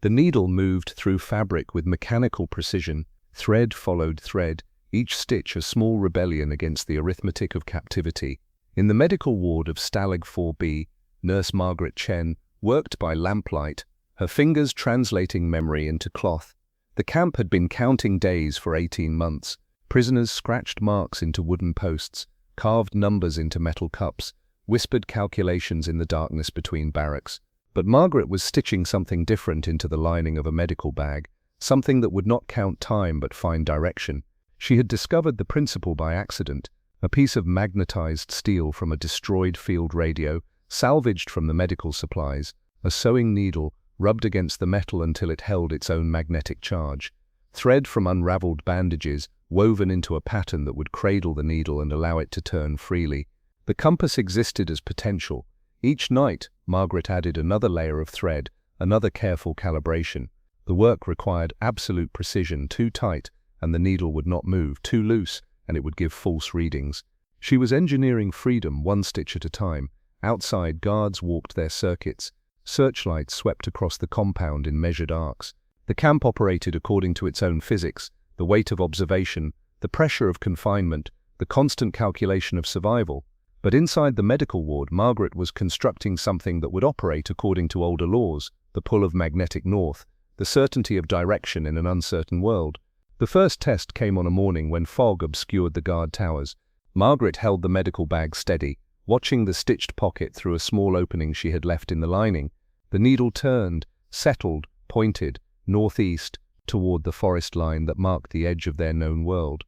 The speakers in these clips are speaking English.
The needle moved through fabric with mechanical precision. Thread followed thread, each stitch a small rebellion against the arithmetic of captivity. In the medical ward of Stalag IV-B, Nurse Margaret Chen worked by lamplight, her fingers translating memory into cloth. The camp had been counting days for 18 months. Prisoners scratched marks into wooden posts, carved numbers into metal cups, whispered calculations in the darkness between barracks. But Margaret was stitching something different into the lining of a medical bag, something that would not count time but find direction. She had discovered the principle by accident, a piece of magnetized steel from a destroyed field radio, salvaged from the medical supplies, a sewing needle rubbed against the metal until it held its own magnetic charge, thread from unraveled bandages woven into a pattern that would cradle the needle and allow it to turn freely. The compass existed as potential. Each night, Margaret added another layer of thread, another careful calibration. The work required absolute precision. Too tight, and the needle would not move. Too loose, and it would give false readings. She was engineering freedom one stitch at a time. Outside, guards walked their circuits. Searchlights swept across the compound in measured arcs. The camp operated according to its own physics, the weight of observation, the pressure of confinement, the constant calculation of survival. But inside the medical ward, Margaret was constructing something that would operate according to older laws, the pull of magnetic north, the certainty of direction in an uncertain world. The first test came on a morning when fog obscured the guard towers. Margaret held the medical bag steady, watching the stitched pocket through a small opening she had left in the lining. The needle turned, settled, pointed, northeast, toward the forest line that marked the edge of their known world.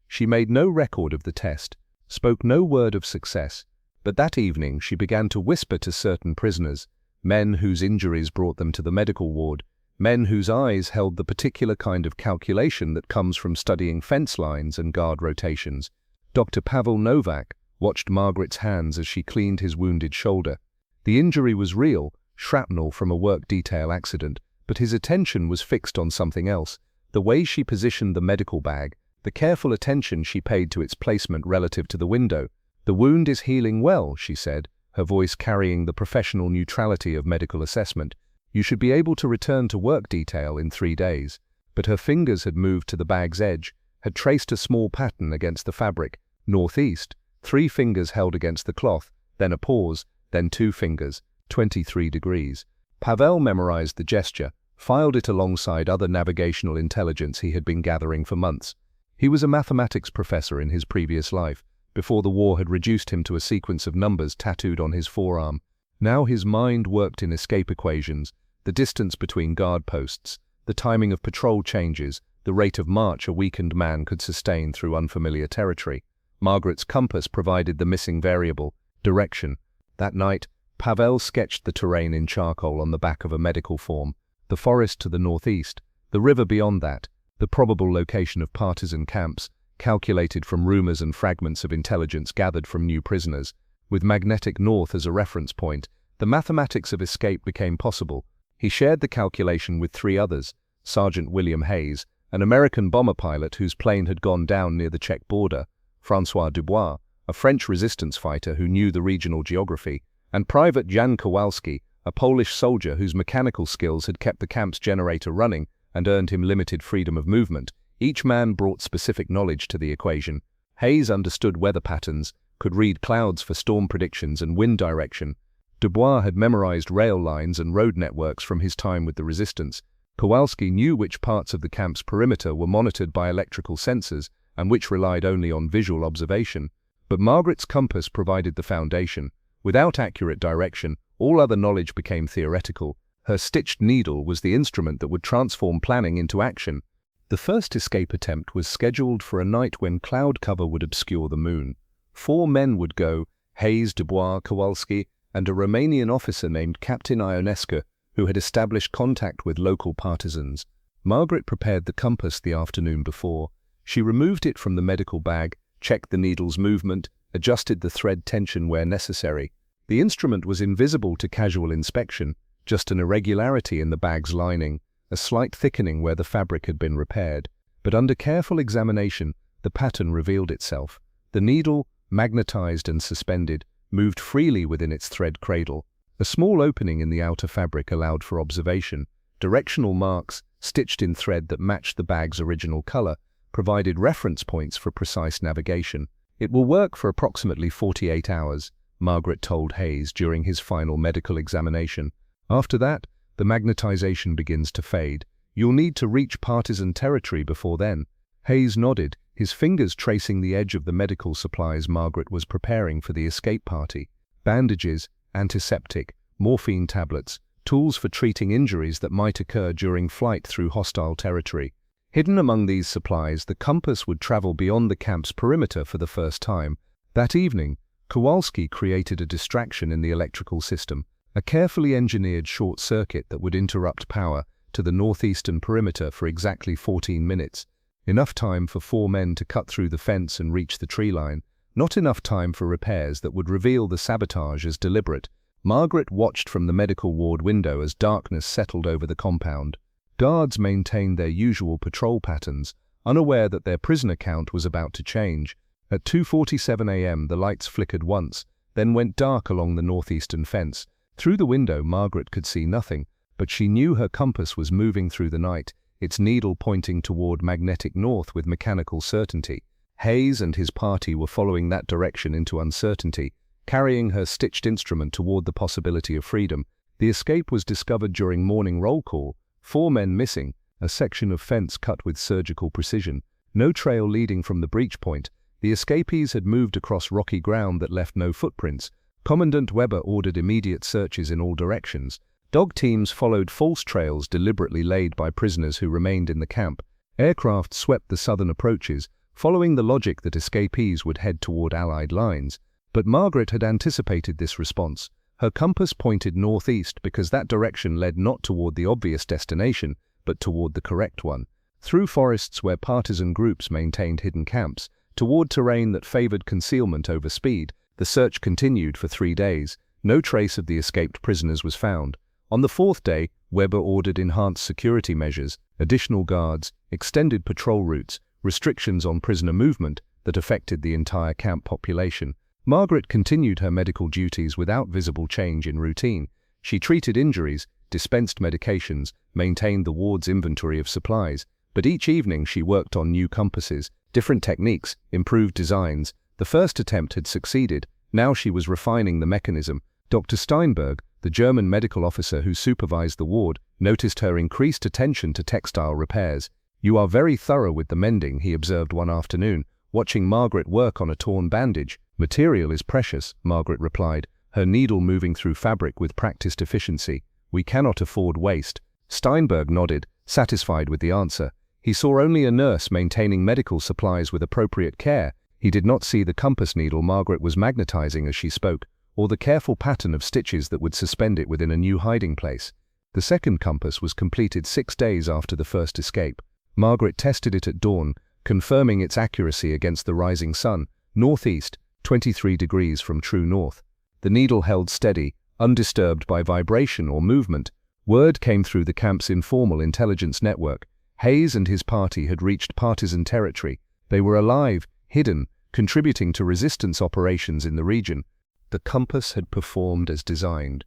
She made no record of the test, spoke no word of success, but that evening she began to whisper to certain prisoners, men whose injuries brought them to the medical ward, men whose eyes held the particular kind of calculation that comes from studying fence lines and guard rotations. Dr. Pavel Novak watched Margaret's hands as she cleaned his wounded shoulder. The injury was real, shrapnel from a work detail accident, but his attention was fixed on something else, the way she positioned the medical bag, the careful attention she paid to its placement relative to the window. "The wound is healing well," she said, her voice carrying the professional neutrality of medical assessment. "You should be able to return to work detail in 3 days." But her fingers had moved to the bag's edge, had traced a small pattern against the fabric, northeast, 3 fingers held against the cloth, then a pause, then 2 fingers, 23 degrees. Pavel memorized the gesture, filed it alongside other navigational intelligence he had been gathering for months. He was a mathematics professor in his previous life, before the war had reduced him to a sequence of numbers tattooed on his forearm. Now his mind worked in escape equations, the distance between guard posts, the timing of patrol changes, the rate of march a weakened man could sustain through unfamiliar territory. Margaret's compass provided the missing variable, direction. That night, Pavel sketched the terrain in charcoal on the back of a medical form, the forest to the northeast, the river beyond that, the probable location of partisan camps, calculated from rumors and fragments of intelligence gathered from new prisoners. With magnetic north as a reference point, the mathematics of escape became possible. He shared the calculation with 3 others, Sergeant William Hayes, an American bomber pilot whose plane had gone down near the Czech border, François Dubois, a French resistance fighter who knew the regional geography, and Private Jan Kowalski, a Polish soldier whose mechanical skills had kept the camp's generator running and earned him limited freedom of movement. Each man brought specific knowledge to the equation. Hayes understood weather patterns, could read clouds for storm predictions and wind direction. Dubois had memorized rail lines and road networks from his time with the resistance. Kowalski knew which parts of the camp's perimeter were monitored by electrical sensors and which relied only on visual observation. But Margaret's compass provided the foundation. Without accurate direction, all other knowledge became theoretical. Her stitched needle was the instrument that would transform planning into action. The first escape attempt was scheduled for a night when cloud cover would obscure the moon. 4 men would go, Hayes, Dubois, Kowalski, and a Romanian officer named Captain Ionescu, who had established contact with local partisans. Margaret prepared the compass the afternoon before. She removed it from the medical bag, checked the needle's movement, adjusted the thread tension where necessary. The instrument was invisible to casual inspection, just an irregularity in the bag's lining, a slight thickening where the fabric had been repaired. But under careful examination, the pattern revealed itself. The needle, magnetized and suspended, moved freely within its thread cradle. A small opening in the outer fabric allowed for observation. Directional marks, stitched in thread that matched the bag's original color, provided reference points for precise navigation. "It will work for approximately 48 hours, Margaret told Hayes during his final medical examination. "After that, the magnetization begins to fade. You'll need to reach partisan territory before then." Hayes nodded, his fingers tracing the edge of the medical supplies Margaret was preparing for the escape party. Bandages, antiseptic, morphine tablets, tools for treating injuries that might occur during flight through hostile territory. Hidden among these supplies, the compass would travel beyond the camp's perimeter for the first time. That evening, Kowalski created a distraction in the electrical system, a carefully engineered short circuit that would interrupt power to the northeastern perimeter for exactly 14 minutes. Enough time for 4 men to cut through the fence and reach the tree line. Not enough time for repairs that would reveal the sabotage as deliberate. Margaret watched from the medical ward window as darkness settled over the compound. Guards maintained their usual patrol patterns, unaware that their prisoner count was about to change. At 2:47 a.m. the lights flickered once, then went dark along the northeastern fence. Through the window Margaret could see nothing, but she knew her compass was moving through the night, its needle pointing toward magnetic north with mechanical certainty. Hayes and his party were following that direction into uncertainty, carrying her stitched instrument toward the possibility of freedom. The escape was discovered during morning roll call. 4 men missing, a section of fence cut with surgical precision. No trail leading from the breach point. The escapees had moved across rocky ground that left no footprints. Commandant Weber ordered immediate searches in all directions. Dog teams followed false trails deliberately laid by prisoners who remained in the camp. Aircraft swept the southern approaches, following the logic that escapees would head toward Allied lines. But Margaret had anticipated this response. Her compass pointed northeast because that direction led not toward the obvious destination, but toward the correct one. Through forests where partisan groups maintained hidden camps, toward terrain that favored concealment over speed, the search continued for 3 days. No trace of the escaped prisoners was found. On the 4th day, Weber ordered enhanced security measures, additional guards, extended patrol routes, restrictions on prisoner movement that affected the entire camp population. Margaret continued her medical duties without visible change in routine. She treated injuries, dispensed medications, maintained the ward's inventory of supplies, but each evening she worked on new compasses, different techniques, improved designs. The first attempt had succeeded, now she was refining the mechanism. Dr. Steinberg, the German medical officer who supervised the ward, noticed her increased attention to textile repairs. "You are very thorough with the mending," he observed one afternoon, watching Margaret work on a torn bandage. "Material is precious," Margaret replied, her needle moving through fabric with practiced efficiency. "We cannot afford waste." Steinberg nodded, satisfied with the answer. He saw only a nurse maintaining medical supplies with appropriate care. He did not see the compass needle Margaret was magnetizing as she spoke, or the careful pattern of stitches that would suspend it within a new hiding place. The second compass was completed 6 days after the first escape. Margaret tested it at dawn, confirming its accuracy against the rising sun, northeast, 23 degrees from true north. The needle held steady, undisturbed by vibration or movement. Word came through the camp's informal intelligence network. Hayes and his party had reached partisan territory. They were alive, hidden, contributing to resistance operations in the region. The compass had performed as designed.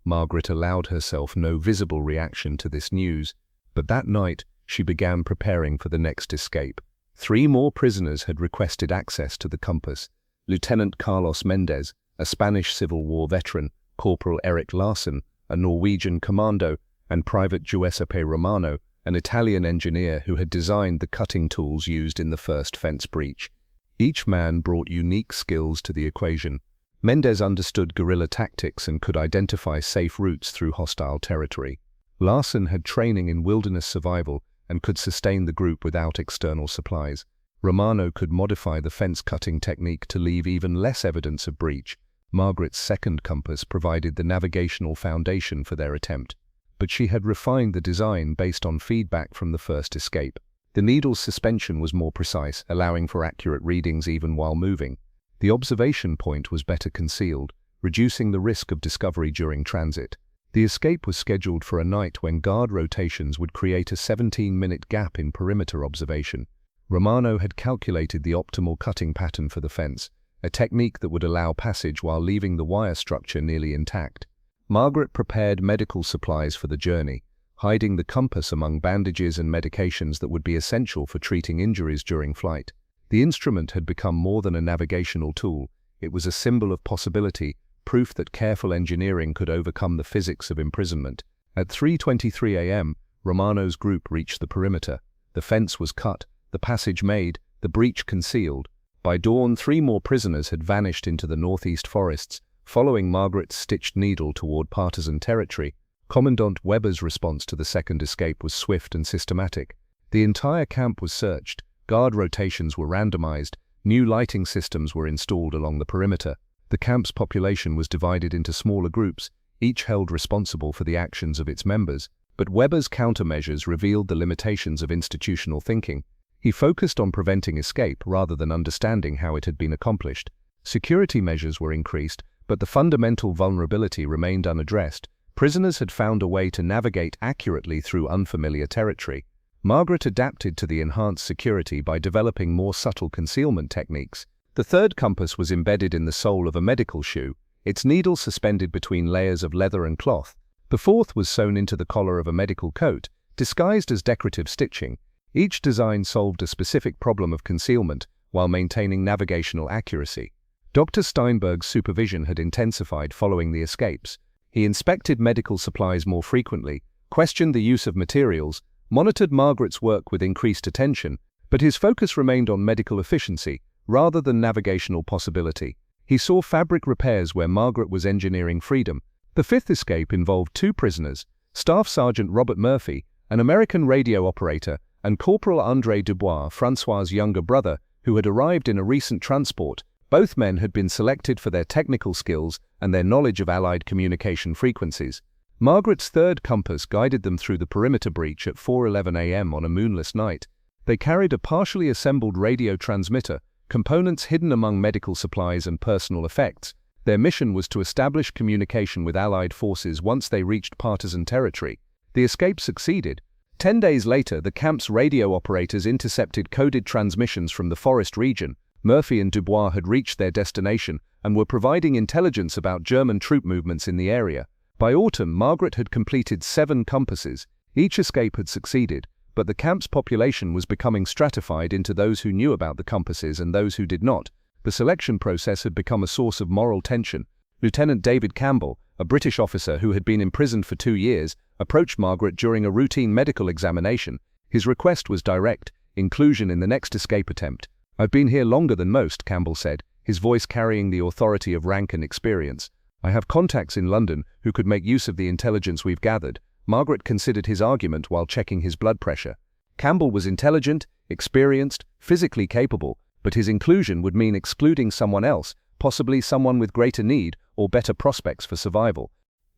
Margaret allowed herself no visible reaction to this news, but that night she began preparing for the next escape. 3 more prisoners had requested access to the compass. Lieutenant Carlos Mendez, a Spanish Civil War veteran, Corporal Eric Larsen, a Norwegian commando, and Private Giuseppe Romano, an Italian engineer who had designed the cutting tools used in the first fence breach. Each man brought unique skills to the equation. Mendez understood guerrilla tactics and could identify safe routes through hostile territory. Larsen had training in wilderness survival and could sustain the group without external supplies. Romano could modify the fence-cutting technique to leave even less evidence of breach. Margaret's second compass provided the navigational foundation for their attempt, but she had refined the design based on feedback from the first escape. The needle's suspension was more precise, allowing for accurate readings even while moving. The observation point was better concealed, reducing the risk of discovery during transit. The escape was scheduled for a night when guard rotations would create a 17-minute gap in perimeter observation. Romano had calculated the optimal cutting pattern for the fence, a technique that would allow passage while leaving the wire structure nearly intact. Margaret prepared medical supplies for the journey, hiding the compass among bandages and medications that would be essential for treating injuries during flight. The instrument had become more than a navigational tool. It was a symbol of possibility, proof that careful engineering could overcome the physics of imprisonment. At 3:23 a.m., Romano's group reached the perimeter. The fence was cut, the passage made, the breach concealed. By dawn, 3 more prisoners had vanished into the northeast forests, following Margaret's stitched needle toward partisan territory. Commandant Weber's response to the second escape was swift and systematic. The entire camp was searched, guard rotations were randomized, new lighting systems were installed along the perimeter. The camp's population was divided into smaller groups, each held responsible for the actions of its members. But Weber's countermeasures revealed the limitations of institutional thinking. He focused on preventing escape rather than understanding how it had been accomplished. Security measures were increased, but the fundamental vulnerability remained unaddressed. Prisoners had found a way to navigate accurately through unfamiliar territory. Margaret adapted to the enhanced security by developing more subtle concealment techniques. The third compass was embedded in the sole of a medical shoe, its needle suspended between layers of leather and cloth. The fourth was sewn into the collar of a medical coat, disguised as decorative stitching. Each design solved a specific problem of concealment while maintaining navigational accuracy. Dr. Steinberg's supervision had intensified following the escapes. He inspected medical supplies more frequently, questioned the use of materials, monitored Margaret's work with increased attention, but his focus remained on medical efficiency rather than navigational possibility. He saw fabric repairs where Margaret was engineering freedom. The fifth escape involved 2 prisoners, Staff Sergeant Robert Murphy, an American radio operator, and Corporal André Dubois, Francois's younger brother, who had arrived in a recent transport. Both men had been selected for their technical skills and their knowledge of Allied communication frequencies. Margaret's third compass guided them through the perimeter breach at 4:11 a.m. on a moonless night. They carried a partially assembled radio transmitter, components hidden among medical supplies and personal effects. Their mission was to establish communication with Allied forces once they reached partisan territory. The escape succeeded. 10 days later, the camp's radio operators intercepted coded transmissions from the forest region. Murphy and Dubois had reached their destination and were providing intelligence about German troop movements in the area. By autumn, Margaret had completed 7 compasses. Each escape had succeeded, but the camp's population was becoming stratified into those who knew about the compasses and those who did not. The selection process had become a source of moral tension. Lieutenant David Campbell, a British officer who had been imprisoned for 2 years, approached Margaret during a routine medical examination. His request was direct: inclusion in the next escape attempt. "I've been here longer than most," Campbell said, his voice carrying the authority of rank and experience. "I have contacts in London who could make use of the intelligence we've gathered." Margaret considered his argument while checking his blood pressure. Campbell was intelligent, experienced, physically capable, but his inclusion would mean excluding someone else, possibly someone with greater need or better prospects for survival.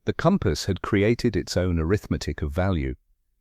The compass had created its own arithmetic of value.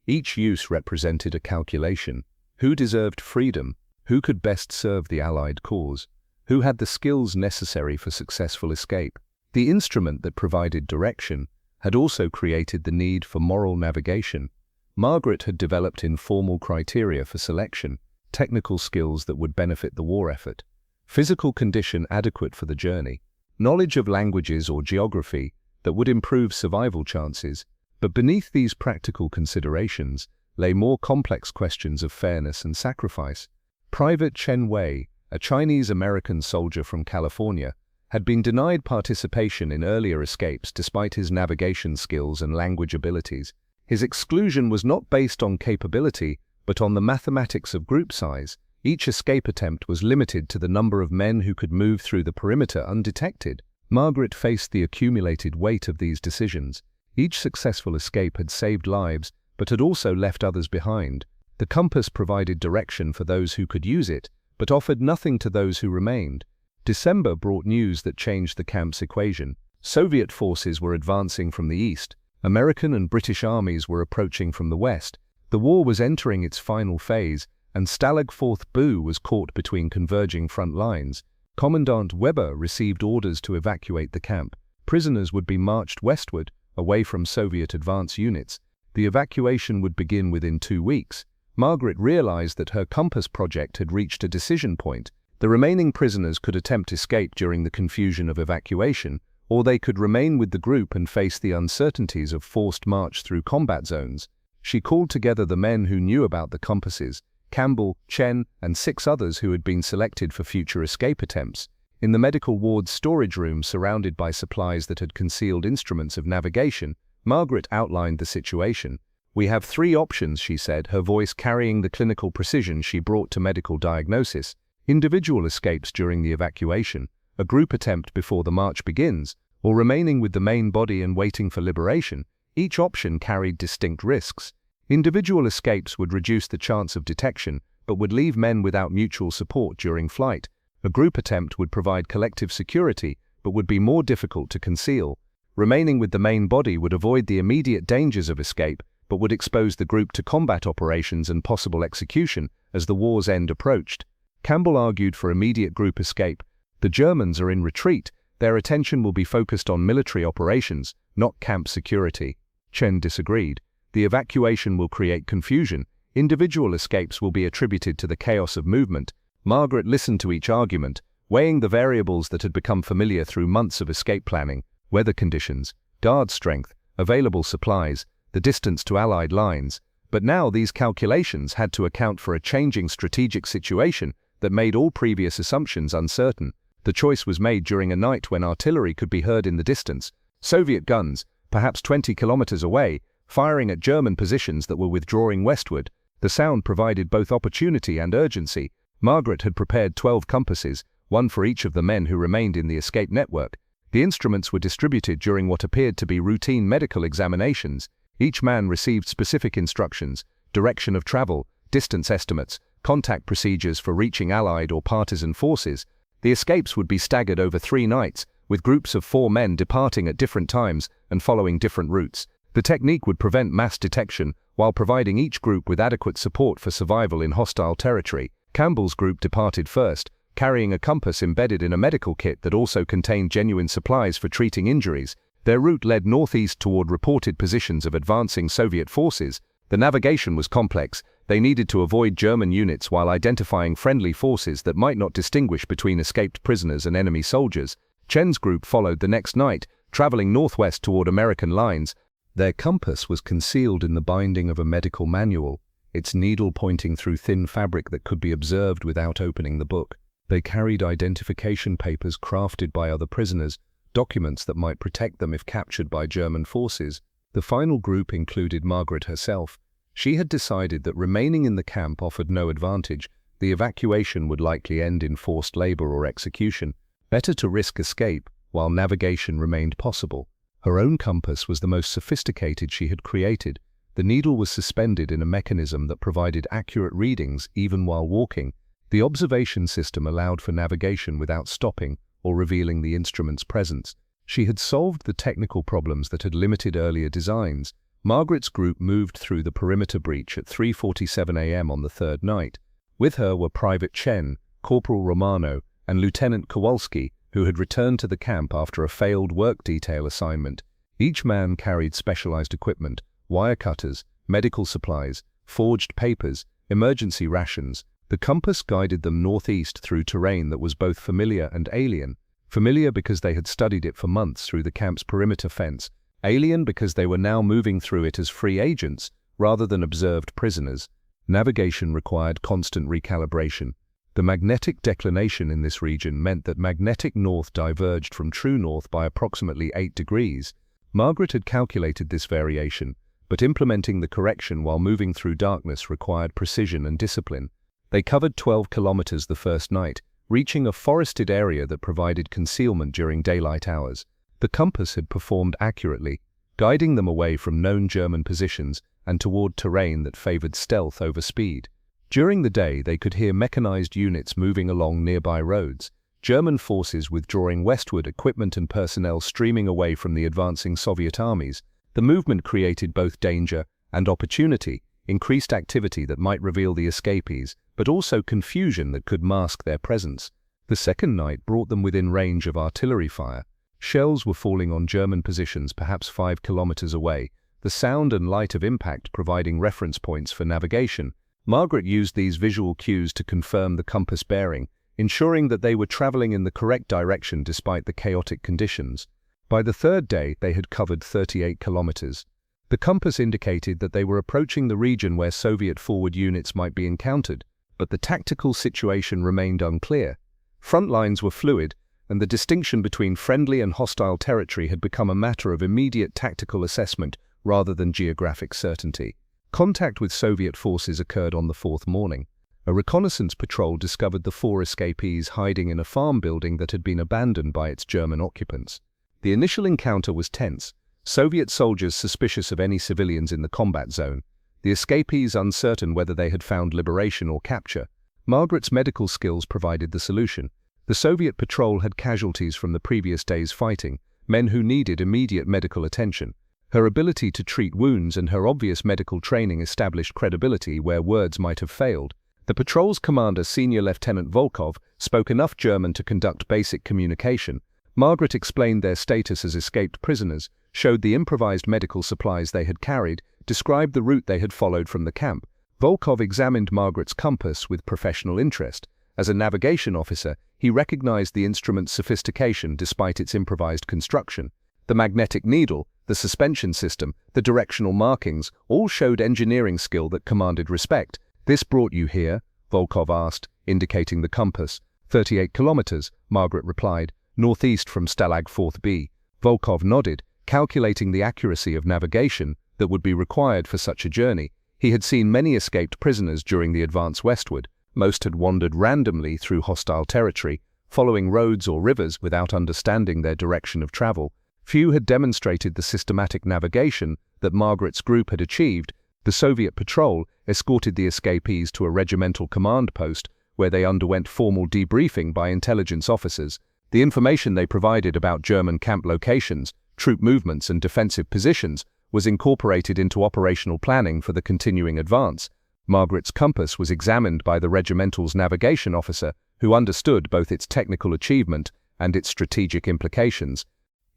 Each use represented a calculation. Who deserved freedom? Who could best serve the Allied cause? Who had the skills necessary for successful escape? The instrument that provided direction had also created the need for moral navigation. Margaret had developed informal criteria for selection, technical skills that would benefit the war effort, physical condition adequate for the journey, knowledge of languages or geography that would improve survival chances. But beneath these practical considerations lay more complex questions of fairness and sacrifice. Private Chen Wei, a Chinese-American soldier from California, had been denied participation in earlier escapes despite his navigation skills and language abilities. His exclusion was not based on capability, but on the mathematics of group size. Each escape attempt was limited to the number of men who could move through the perimeter undetected. Margaret faced the accumulated weight of these decisions. Each successful escape had saved lives, but had also left others behind. The compass provided direction for those who could use it, but offered nothing to those who remained. December brought news that changed the camp's equation. Soviet forces were advancing from the east. American and British armies were approaching from the west. The war was entering its final phase, and Stalag IV-B was caught between converging front lines. Commandant Weber received orders to evacuate the camp. Prisoners would be marched westward, away from Soviet advance units. The evacuation would begin within 2 weeks. Margaret realized that her compass project had reached a decision point. The remaining prisoners could attempt escape during the confusion of evacuation, or they could remain with the group and face the uncertainties of forced march through combat zones. She called together the men who knew about the compasses, Campbell, Chen, and 6 others who had been selected for future escape attempts. In the medical ward's storage room surrounded by supplies that had concealed instruments of navigation, Margaret outlined the situation. "We have 3 options," she said, her voice carrying the clinical precision she brought to medical diagnosis. "Individual escapes during the evacuation, a group attempt before the march begins, or remaining with the main body and waiting for liberation." Each option carried distinct risks. Individual escapes would reduce the chance of detection, but would leave men without mutual support during flight. A group attempt would provide collective security, but would be more difficult to conceal. Remaining with the main body would avoid the immediate dangers of escape, but would expose the group to combat operations and possible execution as the war's end approached. Campbell argued for immediate group escape. "The Germans are in retreat. Their attention will be focused on military operations, not camp security." Chen disagreed. "The evacuation will create confusion. Individual escapes will be attributed to the chaos of movement." Margaret listened to each argument, weighing the variables that had become familiar through months of escape planning: weather conditions, guard strength, available supplies, the distance to Allied lines. But now these calculations had to account for a changing strategic situation that made all previous assumptions uncertain. The choice was made during a night when artillery could be heard in the distance. Soviet guns, perhaps 20 kilometers away, firing at German positions that were withdrawing westward. The sound provided both opportunity and urgency. Margaret had prepared 12 compasses, 1 for each of the men who remained in the escape network. The instruments were distributed during what appeared to be routine medical examinations. Each man received specific instructions: direction of travel, distance estimates, contact procedures for reaching Allied or partisan forces. The escapes would be staggered over 3 nights, with groups of 4 men departing at different times and following different routes. The technique would prevent mass detection while providing each group with adequate support for survival in hostile territory. Campbell's group departed first, carrying a compass embedded in a medical kit that also contained genuine supplies for treating injuries. Their route led northeast toward reported positions of advancing Soviet forces. The navigation was complex. They needed to avoid German units while identifying friendly forces that might not distinguish between escaped prisoners and enemy soldiers. Chen's group followed the next night, traveling northwest toward American lines. Their compass was concealed in the binding of a medical manual, its needle pointing through thin fabric that could be observed without opening the book. They carried identification papers crafted by other prisoners, documents that might protect them if captured by German forces. The final group included Margaret herself. She had decided that remaining in the camp offered no advantage. The evacuation would likely end in forced labor or execution. Better to risk escape while navigation remained possible. Her own compass was the most sophisticated she had created. The needle was suspended in a mechanism that provided accurate readings even while walking. The observation system allowed for navigation without stopping or revealing the instrument's presence. She had solved the technical problems that had limited earlier designs. Margaret's group moved through the perimeter breach at 3:47 a.m. on the 3rd night. With her were Private Chen, Corporal Romano, and Lieutenant Kowalski, who had returned to the camp after a failed work detail assignment. Each man carried specialized equipment: wire cutters, medical supplies, forged papers, emergency rations. The compass guided them northeast through terrain that was both familiar and alien. Familiar because they had studied it for months through the camp's perimeter fence. Alien because they were now moving through it as free agents rather than observed prisoners. Navigation required constant recalibration. The magnetic declination in this region meant that magnetic north diverged from true north by approximately 8 degrees. Margaret had calculated this variation, but implementing the correction while moving through darkness required precision and discipline. They covered 12 kilometers the first night, reaching a forested area that provided concealment during daylight hours. The compass had performed accurately, guiding them away from known German positions and toward terrain that favored stealth over speed. During the day, they could hear mechanized units moving along nearby roads, German forces withdrawing westward, equipment and personnel streaming away from the advancing Soviet armies. The movement created both danger and opportunity, increased activity that might reveal the escapees, but also confusion that could mask their presence. The second night brought them within range of artillery fire. Shells were falling on German positions perhaps 5 kilometers away, the sound and light of impact providing reference points for navigation. Margaret used these visual cues to confirm the compass bearing, ensuring that they were traveling in the correct direction despite the chaotic conditions. By the 3rd day, they had covered 38 kilometers. The compass indicated that they were approaching the region where Soviet forward units might be encountered, but the tactical situation remained unclear. Front lines were fluid, and the distinction between friendly and hostile territory had become a matter of immediate tactical assessment rather than geographic certainty. Contact with Soviet forces occurred on the fourth morning. A reconnaissance patrol discovered the 4 escapees hiding in a farm building that had been abandoned by its German occupants. The initial encounter was tense, Soviet soldiers suspicious of any civilians in the combat zone, the escapees uncertain whether they had found liberation or capture. Margaret's medical skills provided the solution. The Soviet patrol had casualties from the previous day's fighting, men who needed immediate medical attention. Her ability to treat wounds and her obvious medical training established credibility where words might have failed. The patrol's commander, Senior Lieutenant Volkov, spoke enough German to conduct basic communication. Margaret explained their status as escaped prisoners, showed the improvised medical supplies they had carried, described the route they had followed from the camp. Volkov examined Margaret's compass with professional interest. As a navigation officer, he recognized the instrument's sophistication despite its improvised construction. The magnetic needle, the suspension system, the directional markings, all showed engineering skill that commanded respect. "This brought you here?" Volkov asked, indicating the compass. 38 kilometers, Margaret replied, northeast from Stalag IV-B. Volkov nodded, calculating the accuracy of navigation that would be required for such a journey. He had seen many escaped prisoners during the advance westward. Most had wandered randomly through hostile territory, following roads or rivers without understanding their direction of travel. Few had demonstrated the systematic navigation that Margaret's group had achieved. The Soviet patrol escorted the escapees to a regimental command post, where they underwent formal debriefing by intelligence officers. The information they provided about German camp locations, troop movements and defensive positions was incorporated into operational planning for the continuing advance. Margaret's compass was examined by the regimental's navigation officer, who understood both its technical achievement and its strategic implications.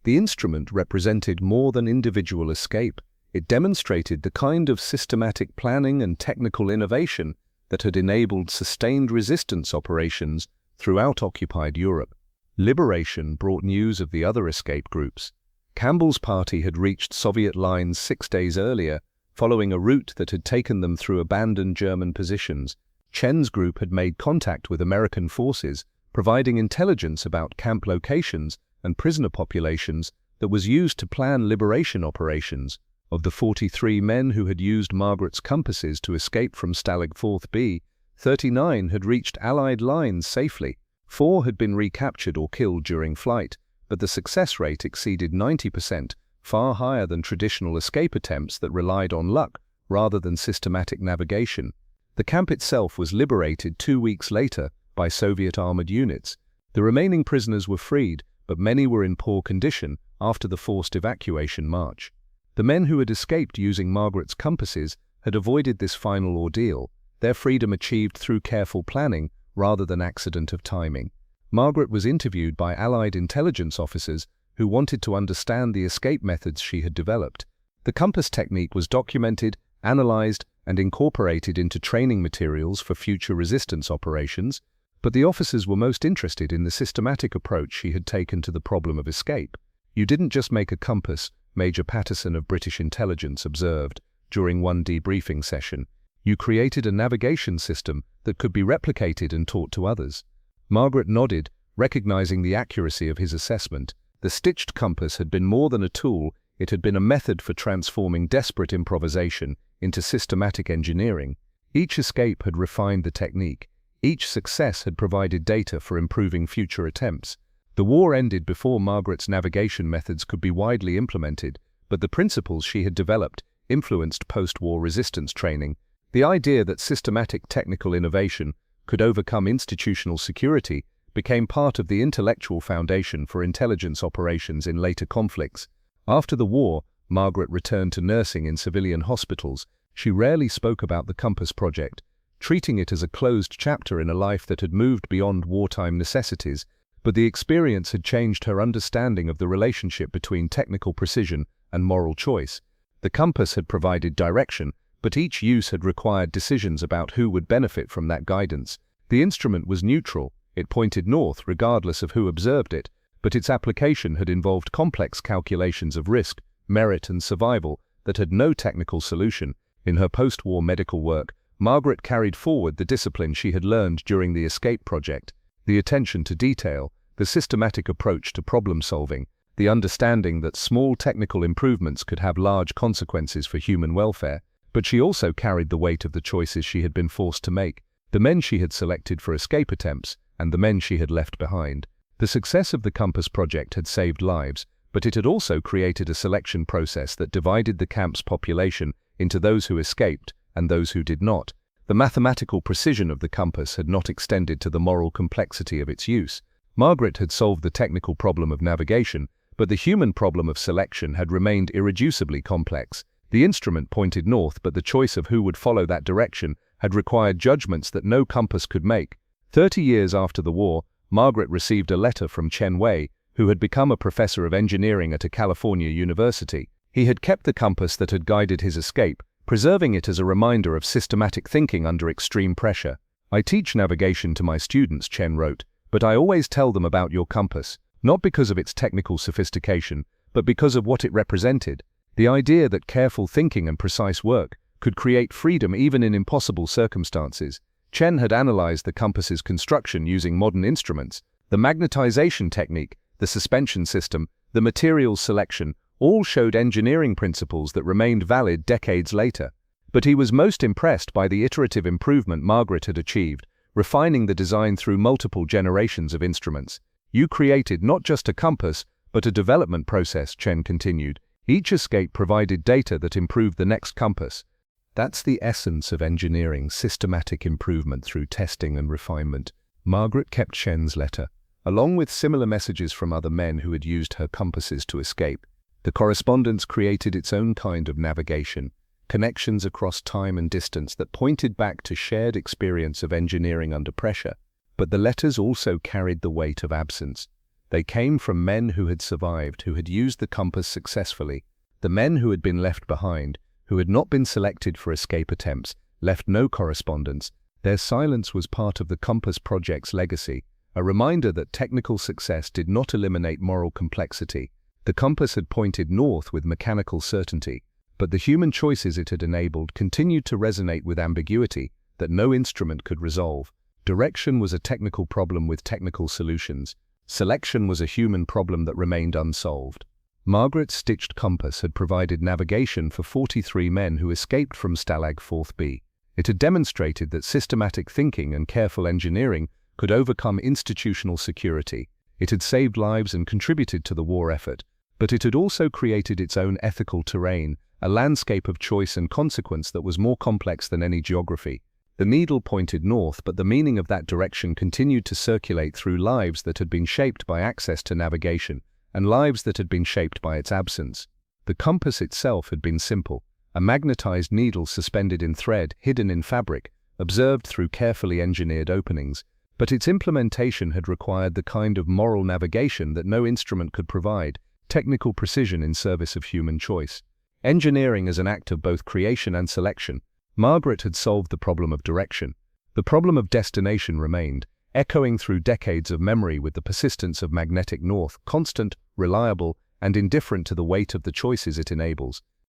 The instrument represented more than individual escape. It demonstrated the kind of systematic planning and technical innovation that had enabled sustained resistance operations throughout occupied Europe. Liberation brought news of the other escape groups. Campbell's party had reached Soviet lines 6 days earlier, following a route that had taken them through abandoned German positions. Chen's group had made contact with American forces, providing intelligence about camp locations and prisoner populations that was used to plan liberation operations. Of the 43 men who had used Margaret's compasses to escape from Stalag IV-B, 39 had reached Allied lines safely. 4 had been recaptured or killed during flight, but the success rate exceeded 90%, far higher than traditional escape attempts that relied on luck rather than systematic navigation. The camp itself was liberated 2 weeks later by Soviet armored units. The remaining prisoners were freed, but many were in poor condition after the forced evacuation march. The men who had escaped using Margaret's compasses had avoided this final ordeal, their freedom achieved through careful planning rather than accident of timing. Margaret was interviewed by Allied intelligence officers who wanted to understand the escape methods she had developed. The compass technique was documented, analyzed, and incorporated into training materials for future resistance operations, but the officers were most interested in the systematic approach she had taken to the problem of escape. "You didn't just make a compass," Major Patterson of British intelligence observed during one debriefing session. "You created a navigation system that could be replicated and taught to others." Margaret nodded, recognizing the accuracy of his assessment. The stitched compass had been more than a tool, it had been a method for transforming desperate improvisation into systematic engineering. Each escape had refined the technique. Each success had provided data for improving future attempts. The war ended before Margaret's navigation methods could be widely implemented, but the principles she had developed influenced post-war resistance training. The idea that systematic technical innovation could overcome institutional security became part of the intellectual foundation for intelligence operations in later conflicts. After the war, Margaret returned to nursing in civilian hospitals. She rarely spoke about the Compass Project, treating it as a closed chapter in a life that had moved beyond wartime necessities. But the experience had changed her understanding of the relationship between technical precision and moral choice. The compass had provided direction, but each use had required decisions about who would benefit from that guidance. The instrument was neutral, it pointed north regardless of who observed it, but its application had involved complex calculations of risk, merit and survival that had no technical solution. In her post-war medical work, Margaret carried forward the discipline she had learned during the escape project: the attention to detail, the systematic approach to problem-solving, the understanding that small technical improvements could have large consequences for human welfare. But she also carried the weight of the choices she had been forced to make, the men she had selected for escape attempts, and the men she had left behind. The success of the Compass project had saved lives, but it had also created a selection process that divided the camp's population into those who escaped and those who did not. The mathematical precision of the compass had not extended to the moral complexity of its use. Margaret had solved the technical problem of navigation, but the human problem of selection had remained irreducibly complex. The instrument pointed north, but the choice of who would follow that direction had required judgments that no compass could make. 30 years after the war, Margaret received a letter from Chen Wei, who had become a professor of engineering at a California university. He had kept the compass that had guided his escape, preserving it as a reminder of systematic thinking under extreme pressure. "I teach navigation to my students," Chen wrote, "but I always tell them about your compass, not because of its technical sophistication, but because of what it represented. The idea that careful thinking and precise work could create freedom even in impossible circumstances." Chen had analyzed the compass's construction using modern instruments. The magnetization technique, the suspension system, the materials selection, all showed engineering principles that remained valid decades later. But he was most impressed by the iterative improvement Margaret had achieved, refining the design through multiple generations of instruments. "You created not just a compass, but a development process," Chen continued. "Each escape provided data that improved the next compass." That's the essence of engineering: systematic improvement through testing and refinement. Margaret kept Chen's letter, along with similar messages from other men who had used her compasses to escape. The correspondence created its own kind of navigation, connections across time and distance that pointed back to shared experience of engineering under pressure. But the letters also carried the weight of absence. They came from men who had survived, who had used the compass successfully. The men who had been left behind, who had not been selected for escape attempts, left no correspondence. Their silence was part of the Compass project's legacy, a reminder that technical success did not eliminate moral complexity. The compass had pointed north with mechanical certainty, but the human choices it had enabled continued to resonate with ambiguity that no instrument could resolve. Direction was a technical problem with technical solutions. Selection was a human problem that remained unsolved. Margaret's stitched compass had provided navigation for 43 men who escaped from Stalag IV-B. It had demonstrated that systematic thinking and careful engineering could overcome institutional security. It had saved lives and contributed to the war effort, but it had also created its own ethical terrain, a landscape of choice and consequence that was more complex than any geography. The needle pointed north, but the meaning of that direction continued to circulate through lives that had been shaped by access to navigation, and lives that had been shaped by its absence. The compass itself had been simple: a magnetized needle suspended in thread, hidden in fabric, observed through carefully engineered openings. But its implementation had required the kind of moral navigation that no instrument could provide: technical precision in service of human choice. Engineering as an act of both creation and selection. Margaret had solved the problem of direction. The problem of destination remained, echoing through decades of memory with the persistence of magnetic north, constant, reliable, and indifferent to the weight of the choices it enables.